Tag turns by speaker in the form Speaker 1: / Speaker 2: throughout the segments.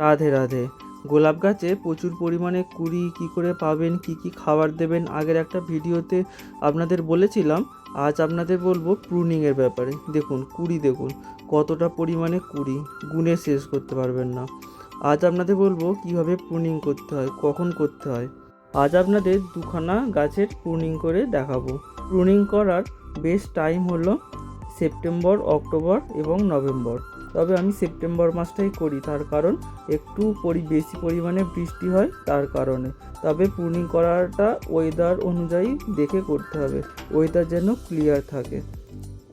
Speaker 1: রাধে রাধে। গোলাপ গাছে প্রচুর পরিমাণে কুড়ি কী করে পাবেন, কি কি খাবার দেবেন, আগের একটা ভিডিওতে আপনাদের বলেছিলাম। আজ আপনাদের বলবো প্রুনিংয়ের ব্যাপারে। দেখুন কুড়ি, দেখুন কতটা পরিমাণে কুড়ি, গুণে শেষ করতে পারবেন না। আজ আপনাদের বলবো কিভাবে প্রুনিং করতে হয়, কখন করতে হয়। আজ আপনাদের দুখানা গাছের প্রুনিং করে দেখাবো। প্রুনিং করার বেস্ট টাইম হলো সেপ্টেম্বর, অক্টোবর এবং নভেম্বর। তবে আমি সেপ্টেম্বর মাসটাই করি, তার কারণ একটু বেশি পরিমাণে বৃষ্টি হয় তার কারণে। তবে প্রুনিং করাটা ওয়েদার অনুযায়ী দেখে করতে হবে, ওয়েদার যেন ক্লিয়ার থাকে।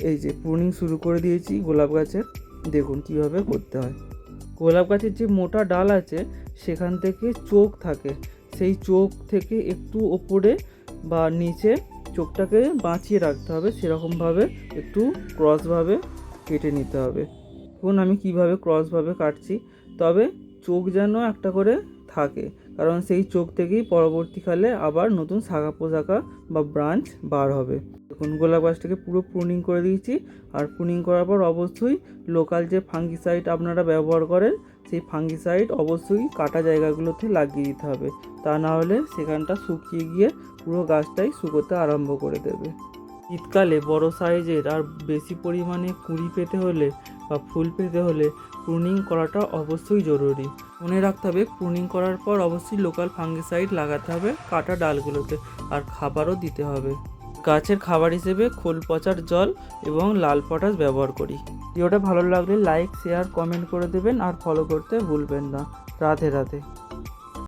Speaker 1: এই যে প্রুনিং শুরু করে দিয়েছি গোলাপ গাছের, দেখুন কিভাবে করতে হয়। গোলাপ গাছের যে মোটা ডাল আছে সেখান থেকে চোখ থাকে, সেই চোখ থেকে একটু ওপরে বা নিচে চোখটাকে বাঁচিয়ে রাখতে হবে, সেরকমভাবে একটু ক্রসভাবে কেটে নিতে হবে। দেখুন আমি কিভাবে ক্রসভাবে কাটছি, তবে চোখ যেন একটা করে থাকে, কারণ সেই চোখ থেকেই পরবর্তীকালে আবার নতুন শাখা পোশাখা বা ব্রাঞ্চ বার হবে। দেখুন গোলাপ গাছটাকে পুরো প্রুনিং করে দিয়েছি। আর প্রুনিং করার পর অবশ্যই লোকাল যে ফাঙ্গিসাইড আপনারা ব্যবহার করেন সেই ফাঙ্গিসাইড অবশ্যই কাটা জায়গাগুলোতে লাগিয়ে দিতে হবে, তা না হলে সেখানটা শুকিয়ে গিয়ে পুরো গাছটাই শুকোতে আরম্ভ করে দেবে। শীতকালে বড় সাইজের আর বেশি পরিমাণে কুঁড়ি পেতে হলে বা ফুল পেতে হলে প্রুনিং করাটা অবশ্যই জরুরি। মনে রাখতে হবে প্রুনিং করার পর অবশ্যই লোকাল ফাঙ্গিসাইড লাগাতে হবে কাটা ডালগুলোতে, আর খাবারও দিতে হবে। গাছের খাবার হিসেবে খোল পচার জল এবং লাল পটাশ ব্যবহার করি। ভিডিওটা ভালো লাগলে লাইক, শেয়ার, কমেন্ট করে দেবেন আর ফলো করতে ভুলবেন না। রাধে রাধে।